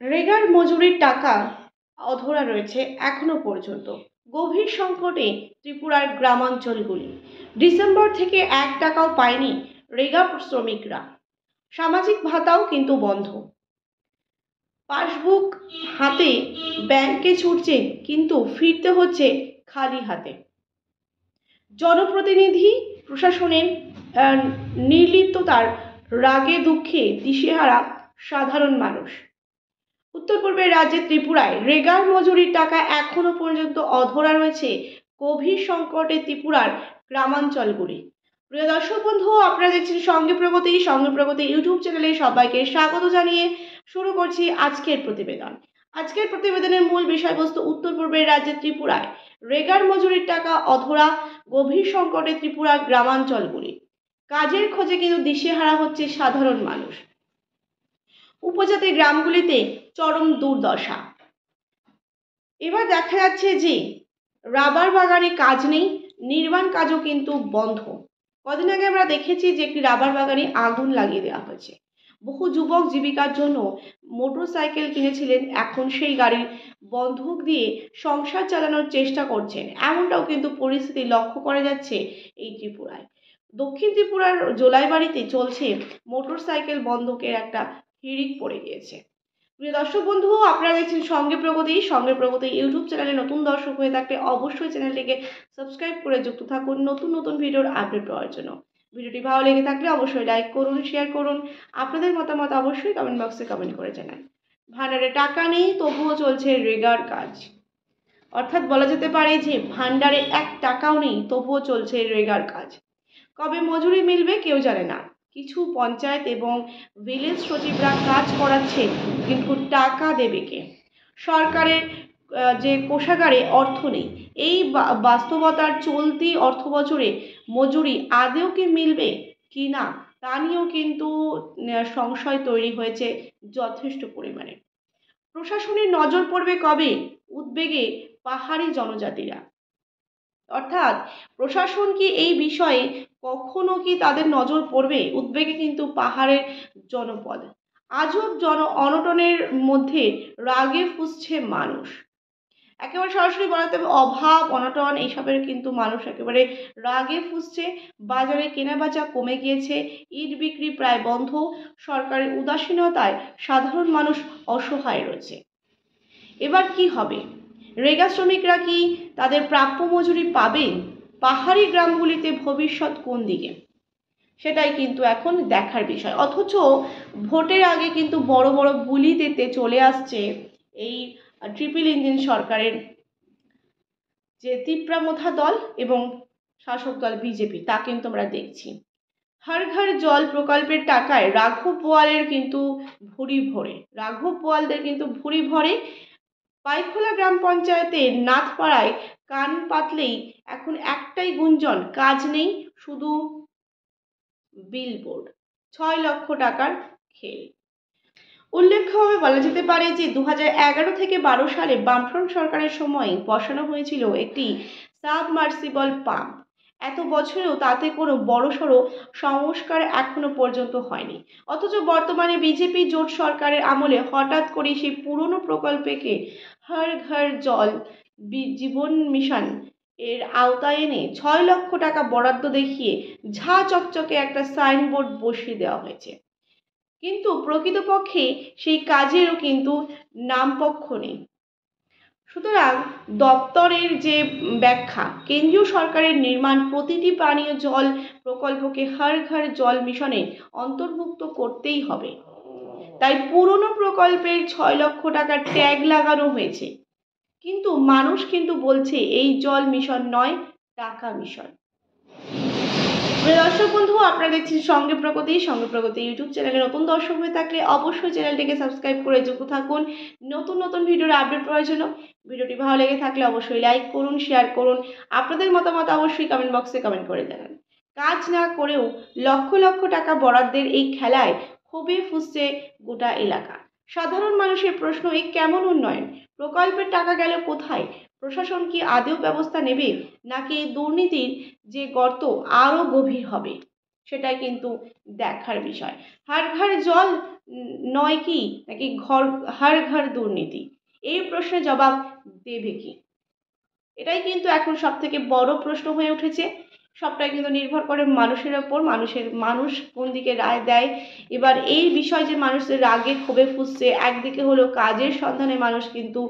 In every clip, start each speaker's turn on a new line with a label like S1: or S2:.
S1: রেগার মজুরির টাকা অধরা রয়েছে এখনো পর্যন্ত। গভীর সংকটে ত্রিপুরার গ্রামাঞ্চলগুলি। ডিসেম্বর থেকে 1 টাকাও পায়নি রেগা শ্রমিকরা। সামাজিক ভাতাও কিন্তু বন্ধ। পাসবুক হাতে ব্যাংকে ছুটছে, কিন্তু ফিরতে হচ্ছে খালি হাতে। জনপ্রতিনিধি প্রশাসনের নির্লিপ্ততার রাগে দুঃখে দিশেহারা সাধারণ মানুষ। উত্তর পূর্বের রাজ্যে ত্রিপুরায় রেগার মজুরির টাকা এখনো পর্যন্ত অধরা রয়েছে গভীর সংকটে ত্রিপুরার গ্রামাঞ্চলগুলি। প্রিয় দর্শক বন্ধু, আপনারা দেখছেন সঙ্গে প্রগতি ইউটিউব চ্যানেলে সবাইকে স্বাগত জানিয়ে শুরু করছি আজকের প্রতিবেদন। আজকের প্রতিবেদনের মূল বিষয়বস্তু উত্তর পূর্বের রাজ্যে ত্রিপুরায় রেগার মজুরির টাকা অধরা, গভীর সংকটে ত্রিপুরার গ্রামাঞ্চলগুলি। কাজের খোঁজে কিন্তু দিশেহারা হচ্ছে সাধারণ মানুষ। উপজাতি গ্রামগুলিতে চরম দুর্দশা। এবার দেখা যাচ্ছে যে রাবার বাগানে কাজ নেই, নির্মাণ কাজও কিন্তু বন্ধ। কদিন আগে আমরা দেখেছি যে একটি রাবার বাগানে আগুন লাগিয়ে দেওয়া হয়েছে। বহু যুবক জীবিকার জন্য মোটরসাইকেল কিনেছিলেন, এখন সেই গাড়ির বন্ধক দিয়ে সংসার চালানোর চেষ্টা করছেন। এমনটাও কিন্তু পরিস্থিতি লক্ষ্য করা যাচ্ছে এই ত্রিপুরায়। দক্ষিণ ত্রিপুরার জোলাইবাড়িতে চলছে মোটরসাইকেল বন্ধকের একটা হিড়িক পড়ে গিয়েছে। প্রিয় দর্শক বন্ধু, আপনারা দেখছেন সঙ্গে প্রগতি ইউটিউব চ্যানেলে নতুন দর্শক হয়ে থাকলে অবশ্যই চ্যানেলটিকে সাবস্ক্রাইব করে যুক্ত থাকুন নতুন ভিডিওর আপডেট পাওয়ার জন্য। ভিডিওটি ভালো লেগে থাকলে অবশ্যই লাইক করুন, শেয়ার করুন। আপনাদের মতামত অবশ্যই কমেন্ট বক্সে কমেন্ট করে জানান। ভান্ডারে টাকা নেই, তবুও চলছে রেগার কাজ। অর্থাৎ বলা যেতে পারে যে ভান্ডারে 1 টাকাও নেই, তবুও চলছে রেগার কাজ। কবে মজুরি মিলবে কেউ জানে না। কিছু পঞ্চায়েত এবং ভিলেজ সচিবরা কাজ করাচ্ছেন, কিন্তু টাকা দেবে কে? সরকারের যে কোষাগারে অর্থ নেই। এই বাস্তবতার চলতি অর্থবছরে মজুরি আদৌ কি মিলবে কি না, তা নিয়েও কিন্তু সংশয় তৈরি হয়েছে যথেষ্ট পরিমাণে। প্রশাসনের নজর পড়বে কবে? উদ্বেগে পাহাড়ি জনজাতিরা। অর্থাৎ প্রশাসন কি এই বিষয়ে কখনো কি তাদের নজর পড়বে? উদ্বেগে কিন্তু পাহাড়ের জনপদ। আজব অনটনের মধ্যে রাগে ফুঁসছে মানুষ। একেবারে সরাসরি বলাতে হবে অভাব অনটন এইসবের কিন্তু মানুষ একেবারে রাগে ফুঁসছে। বাজারে কেনাবেচা কমে গিয়েছে, ইট বিক্রি প্রায় বন্ধ। সরকারের উদাসীনতায় সাধারণ মানুষ অসহায় রয়েছে। এবার কি হবে? রেগা শ্রমিকরা কি তাদের প্রাপ্য মজুরি পাবেন? পাহাড়ি গ্রামগুলিতে ভবিষ্যৎ কোন দিকে, সেটাই কিন্তু এখন দেখার বিষয়। অথচ ভোটের আগে কিন্তু বড় বড় বুলি দিতে চলে আসছে এই ট্রিপল ইঞ্জিন সরকারের যে তিপ্রামথা দল এবং শাসক দল বিজেপি, তা কিন্তু আমরা দেখছি। হর ঘর জল প্রকল্পের টাকায় রাঘব বোয়ালদের কিন্তু ভুরি ভরে। পাইখোলা গ্রাম পঞ্চায়েতের নাথপাড়ায় কান পাতলেই এখন একটাই গুঞ্জন, কাজ নেই, শুধু বিলবোর্ড। 6 লক্ষ টাকার খেল। উল্লেখ্যভাবে বলা যেতে পারে যে 2011 থেকে 12 সালে বামফ্রন্ট সরকারের সময় বসানো হয়েছিল একটি সাবমার্সিবল পাম্প। এত বছরেও তাতে কোনো বড়সড় সংস্কার এখনো পর্যন্ত হয়নি। অথচ বর্তমানে বিজেপি জোট সরকারের আমলে হঠাৎ করে সেই পুরনো প্রকল্পকে হর ঘর জল জীবন মিশন এর আওতায় এনে 6 লক্ষ টাকা বরাদ্দ দেখিয়ে ঝা চকচকে একটা সাইনবোর্ড বসিয়ে দেওয়া হয়েছে। কিন্তু প্রকৃতপক্ষে সেই কাজেরও কিন্তু নামপক্ষ নেই। সুতরাং দপ্তরের যে ব্যাখ্যা, কেন্দ্রীয় সরকারের নির্মাণ প্রতিটি পানীয় জল প্রকল্পকে হর ঘর জল মিশনে অন্তর্ভুক্ত করতেই হবে। তাই পুরনো প্রকল্পের 6 লক্ষ টাকার ট্যাগ লাগানো হয়েছে। কিন্তু মানুষ কিন্তু বলছে এই জল মিশন নয়, টাকা মিশন। দর্শক বন্ধু, আপনারা দেখছেন সঙ্গে প্রগতি ইউটিউব চ্যানেলে নতুন দর্শক হয়ে থাকলে অবশ্যই চ্যানেলটিকে সাবস্ক্রাইব করে যুক্ত থাকুন নতুন ভিডিওর আপডেট পাওয়ার জন্য। ভিডিওটি ভালো লেগে থাকলে অবশ্যই লাইক করুন, শেয়ার করুন। আপনাদের মতামত অবশ্যই কমেন্ট বক্সে কমেন্ট করে জানান। কাজ না করেও লক্ষ লক্ষ টাকা বরাদ্দের এই খেলায় ক্ষোভে ফুঁসছে গোটা এলাকা। সাধারণ মানুষের প্রশ্ন, এই কেমন উন্নয়ন? প্রকল্পের টাকা গেল কোথায়? প্রশাসন কি আদৌ ব্যবস্থা নেবে, নাকি দুর্নীতির যে গর্ত আরও গভীর হবে? সেটাই কিন্তু দেখার বিষয়। হর ঘর জল নয় কি, নাকি হর ঘর দুর্নীতি? এই প্রশ্নের জবাব দেবে কি? এটাই কিন্তু এখন সবথেকে বড় প্রশ্ন হয়ে উঠেছে। সবটাই কিন্তু নির্ভর করে মানুষের ওপর, মানুষ কোন দিকে রায় দেয়। এবার এই বিষয় যে মানুষের রাগে ক্ষোভে ফুঁসছে, একদিকে হলো কাজের সন্ধানে মানুষ কিন্তু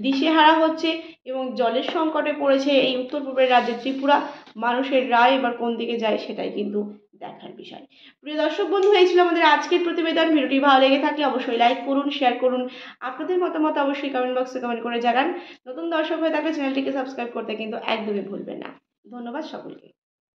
S1: দিশেহারা হচ্ছে এবং জলের সংকটে পড়েছে এই উত্তর পূর্বের রাজ্য ত্রিপুরা। মানুষের রায় এবার কোন দিকে যায় সেটাই কিন্তু দেখার বিষয়। প্রিয় দর্শক বন্ধু, এই ছিল আমাদের আজকের প্রতিবেদন। ভিডিওটি ভালো লেগে থাকলে অবশ্যই লাইক করুন, শেয়ার করুন, আপনাদের মতামত অবশ্যই কমেন্ট বক্সে কমেন্ট করে জানান। নতুন দর্শক হয়ে থাকলে চ্যানেলটিকে সাবস্ক্রাইব করতে কিন্তু একদমই ভুলবেন না। ধন্যবাদ সকলকে।